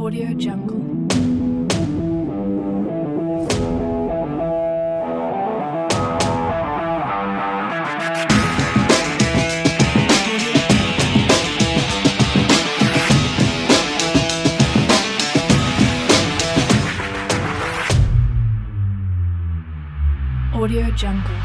Audio Jungle. Audio Jungle.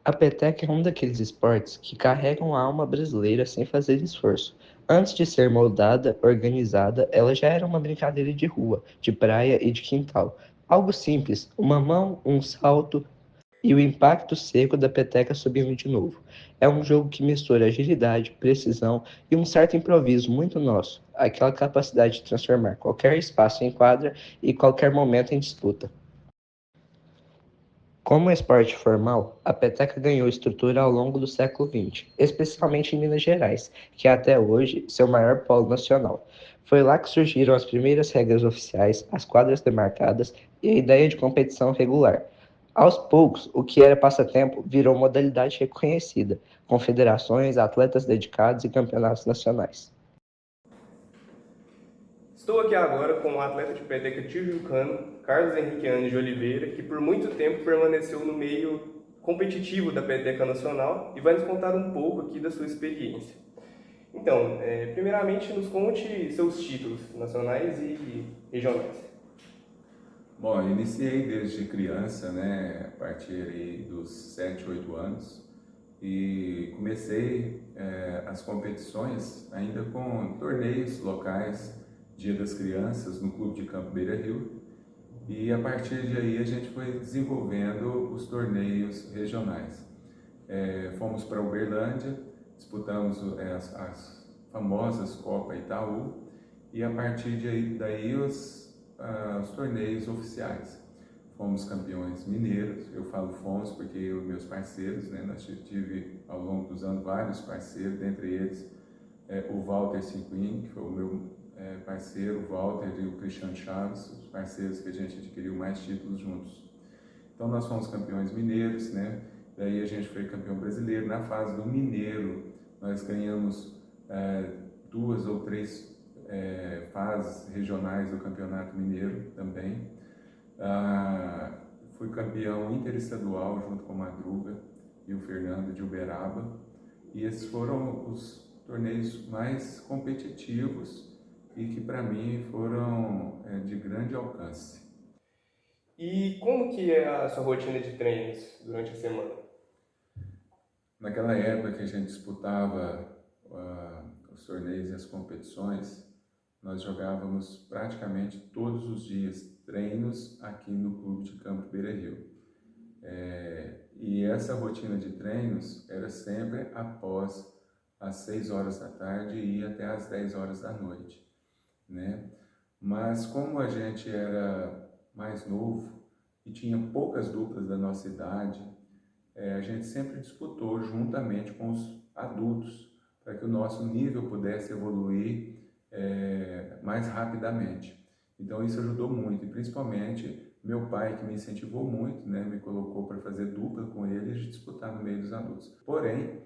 A peteca é um daqueles esportes que carregam a alma brasileira sem fazer esforço. Antes de ser moldada, organizada, ela já era uma brincadeira de rua, de praia e de quintal. Algo simples, uma mão, um salto e o impacto seco da peteca subindo de novo. É um jogo que mistura agilidade, precisão e um certo improviso muito nosso, aquela capacidade de transformar qualquer espaço em quadra e qualquer momento em disputa. Como esporte formal, a peteca ganhou estrutura ao longo do século XX, especialmente em Minas Gerais, que é até hoje seu maior polo nacional. Foi lá que surgiram as primeiras regras oficiais, as quadras demarcadas e a ideia de competição regular. Aos poucos, o que era passatempo virou modalidade reconhecida, com federações, atletas dedicados e campeonatos nacionais. Estou aqui agora com o atleta de peteca tijucano, Carlos Henrique Andes de Oliveira, que por muito tempo permaneceu no meio competitivo da peteca nacional e vai nos contar um pouco aqui da sua experiência. Então, primeiramente nos conte seus títulos nacionais e regionais. Bom, eu iniciei desde criança, né, a partir aí dos 7, 8 anos, e comecei as competições ainda com torneios locais, Dia das Crianças, no Clube de Campo Beira Rio, e a partir de aí a gente foi desenvolvendo os torneios regionais. Fomos para Uberlândia, disputamos as famosas Copa Itaú, e a partir daí os torneios oficiais. Fomos campeões mineiros, eu falo fomos porque eu e meus parceiros, né, nós tive ao longo dos anos vários parceiros, dentre eles o Walter Cinquini, que foi o meu parceiro, o Walter e o Cristiano Chaves, os parceiros que a gente adquiriu mais títulos juntos. Então nós fomos campeões mineiros, né? Daí a gente foi campeão brasileiro. Na fase do mineiro, nós ganhamos 2 ou 3 fases regionais do Campeonato Mineiro também. Fui campeão interestadual junto com o Madruga e o Fernando de Uberaba. E esses foram os torneios mais competitivos e que para mim foram de grande alcance. E como que é a sua rotina de treinos durante a semana? Naquela época que a gente disputava os torneios e as competições, nós jogávamos praticamente todos os dias treinos aqui no Clube de Campo Beira Rio. E essa rotina de treinos era sempre após as 6 horas da tarde e até as 10 horas da noite, né? Mas como a gente era mais novo e tinha poucas duplas da nossa idade, a gente sempre disputou juntamente com os adultos para que o nosso nível pudesse evoluir mais rapidamente. Então isso ajudou muito, e principalmente meu pai, que me incentivou muito, né, me colocou para fazer dupla com ele e disputar no meio dos adultos. Porém,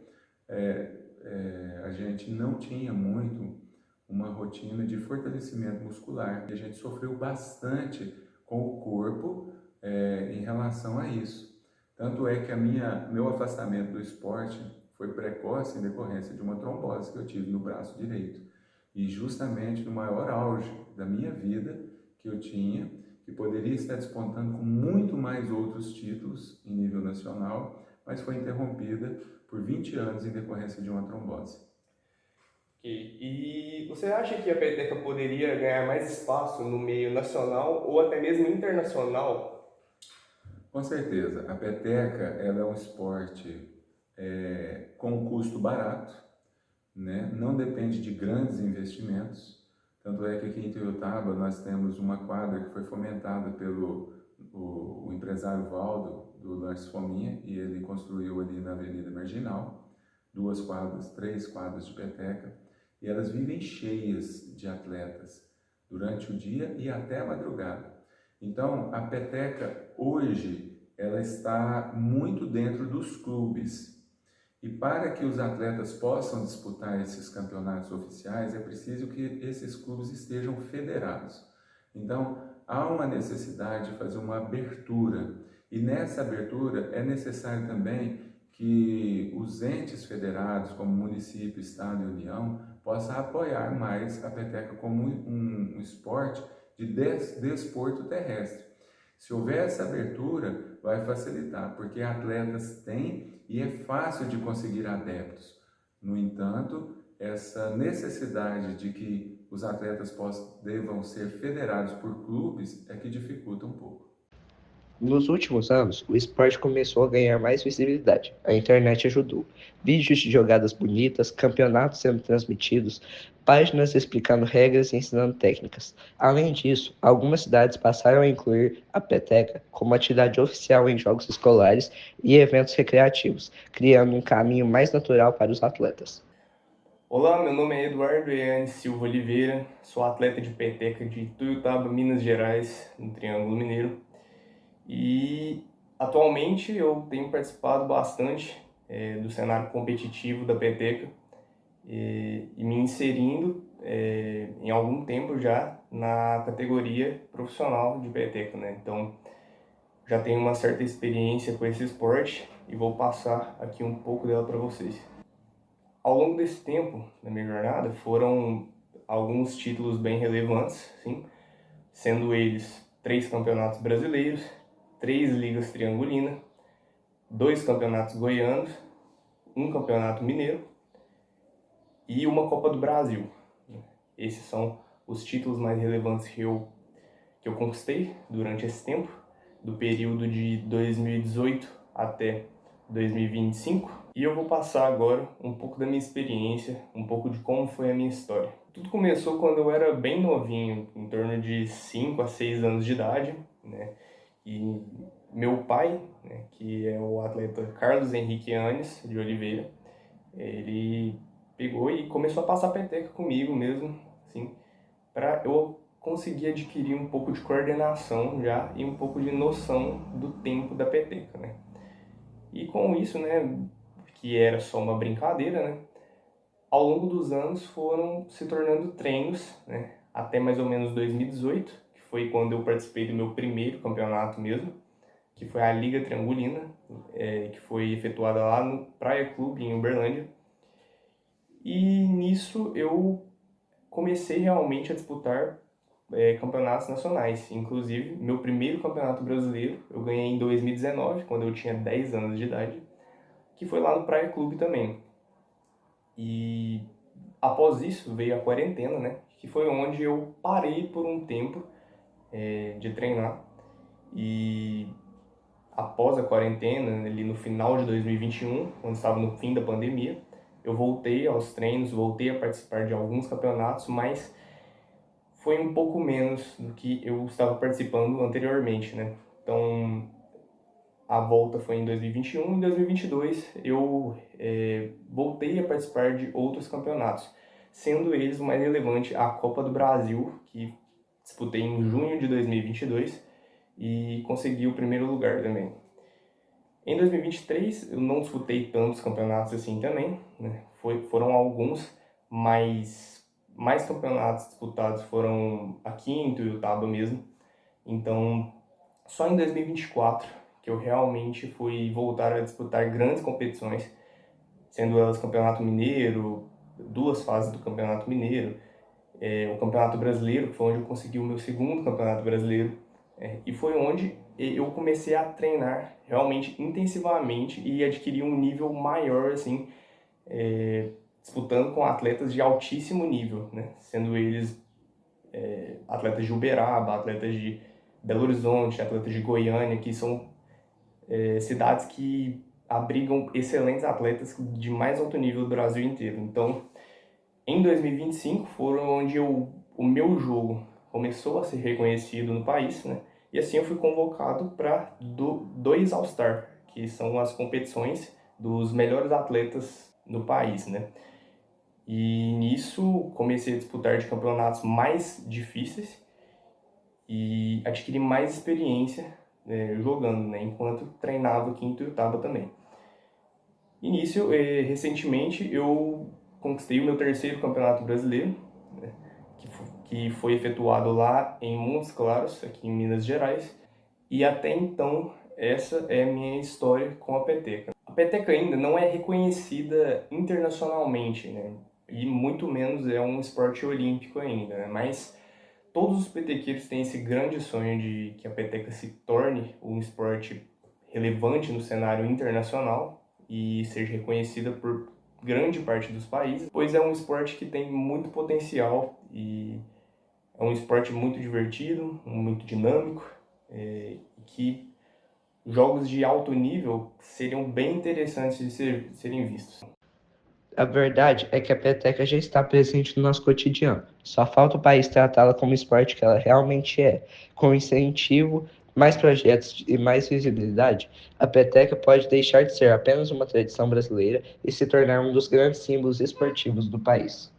a gente não tinha muito uma rotina de fortalecimento muscular, e a gente sofreu bastante com o corpo em relação a isso. Tanto é que meu afastamento do esporte foi precoce em decorrência de uma trombose que eu tive no braço direito. E justamente no maior auge da minha vida que eu tinha, que poderia estar despontando com muito mais outros títulos em nível nacional, mas foi interrompida por 20 anos em decorrência de uma trombose. E você acha que a peteca poderia ganhar mais espaço no meio nacional ou até mesmo internacional? Com certeza, a peteca ela é um esporte com um custo barato, né? Não depende de grandes investimentos. Tanto é que aqui em Tuiutaba nós temos uma quadra que foi fomentada pelo o empresário Valdo, do Lanches Fominha, e ele construiu ali na Avenida Marginal 2 quadras, 3 quadras de peteca, e elas vivem cheias de atletas. durante o dia e até a madrugada. Então, a peteca hoje ela está muito dentro dos clubes. E para que os atletas possam disputar esses campeonatos oficiais, é preciso que esses clubes estejam federados. Então, há uma necessidade de fazer uma abertura. E nessa abertura é necessário também que os entes federados, como município, estado e união, possam apoiar mais a peteca como um esporte de desporto terrestre. Se houver essa abertura, vai facilitar, porque atletas têm e é fácil de conseguir adeptos. No entanto, essa necessidade de que os atletas devam ser federados por clubes é que dificulta um pouco. Nos últimos anos, o esporte começou a ganhar mais visibilidade. A internet ajudou. Vídeos de jogadas bonitas, campeonatos sendo transmitidos, páginas explicando regras e ensinando técnicas. Além disso, algumas cidades passaram a incluir a peteca como atividade oficial em jogos escolares e eventos recreativos, criando um caminho mais natural para os atletas. Olá, meu nome é Eduardo Eane Silva Oliveira, sou atleta de peteca de Tuiutaba, Minas Gerais, no Triângulo Mineiro. E atualmente eu tenho participado bastante do cenário competitivo da peteca e me inserindo em algum tempo já na categoria profissional de peteca, né? Então já tenho uma certa experiência com esse esporte e vou passar aqui um pouco dela para vocês. Ao longo desse tempo, na minha jornada, foram alguns títulos bem relevantes, sim, sendo eles 3 campeonatos brasileiros, 3 ligas triangulinas, 2 campeonatos goianos, 1 campeonato mineiro e uma Copa do Brasil. Esses são os títulos mais relevantes que eu conquistei durante esse tempo, do período de 2018 até 2025. E eu vou passar agora um pouco da minha experiência, um pouco de como foi a minha história. Tudo começou quando eu era bem novinho, em torno de 5 a 6 anos de idade, né? E meu pai, né, que é o atleta Carlos Henrique Anes de Oliveira, ele pegou e começou a passar peteca comigo mesmo, assim, para eu conseguir adquirir um pouco de coordenação já e um pouco de noção do tempo da peteca, né? E com isso, né, que era só uma brincadeira, né, ao longo dos anos foram se tornando treinos, né, até mais ou menos 2018, que foi quando eu participei do meu primeiro campeonato mesmo, que foi a Liga Triangulina, que foi efetuada lá no Praia Clube, em Uberlândia. E nisso eu comecei realmente a disputar campeonatos nacionais. Inclusive, meu primeiro campeonato brasileiro eu ganhei em 2019, quando eu tinha 10 anos de idade, que foi lá no Praia Clube também. E após isso veio a quarentena, né? Que foi onde eu parei por um tempo de treinar. E após a quarentena, ali no final de 2021, quando estava no fim da pandemia, eu voltei aos treinos, voltei a participar de alguns campeonatos, mas foi um pouco menos do que eu estava participando anteriormente, né? Então, a volta foi em 2021 e em 2022 eu voltei a participar de outros campeonatos, sendo eles o mais relevante a Copa do Brasil, que disputei em junho de 2022 e consegui o primeiro lugar também. Em 2023 eu não disputei tantos campeonatos assim também, né? Foram alguns, mas mais campeonatos disputados foram aqui em Tuiutaba mesmo. Então, só em 2024 que eu realmente fui voltar a disputar grandes competições, sendo elas Campeonato Mineiro, 2 fases do Campeonato Mineiro, o Campeonato Brasileiro, que foi onde eu consegui o meu segundo Campeonato Brasileiro, e foi onde eu comecei a treinar realmente intensivamente e adquirir um nível maior, assim, disputando com atletas de altíssimo nível, né? Sendo eles atletas de Uberaba, atletas de Belo Horizonte, atletas de Goiânia, que são cidades que abrigam excelentes atletas de mais alto nível do Brasil inteiro. Então, em 2025 foram onde o meu jogo começou a ser reconhecido no país, né? E assim eu fui convocado para 2 All-Star, que são as competições dos melhores atletas no país, né? E nisso comecei a disputar de campeonatos mais difíceis e adquiri mais experiência jogando, né, enquanto treinava quinto e oitava também. Início, recentemente eu conquistei o meu terceiro campeonato brasileiro, né, que foi efetuado lá em Montes Claros, aqui em Minas Gerais, e até então essa é a minha história com a peteca. A peteca ainda não é reconhecida internacionalmente, né, e muito menos é um esporte olímpico ainda, né, mas todos os petequeiros têm esse grande sonho de que a peteca se torne um esporte relevante no cenário internacional e seja reconhecida por grande parte dos países, pois é um esporte que tem muito potencial e é um esporte muito divertido, muito dinâmico, que jogos de alto nível seriam bem interessantes de serem vistos. A verdade é que a peteca já está presente no nosso cotidiano. Só falta o país tratá-la como esporte que ela realmente é. Com incentivo, mais projetos e mais visibilidade, a peteca pode deixar de ser apenas uma tradição brasileira e se tornar um dos grandes símbolos esportivos do país.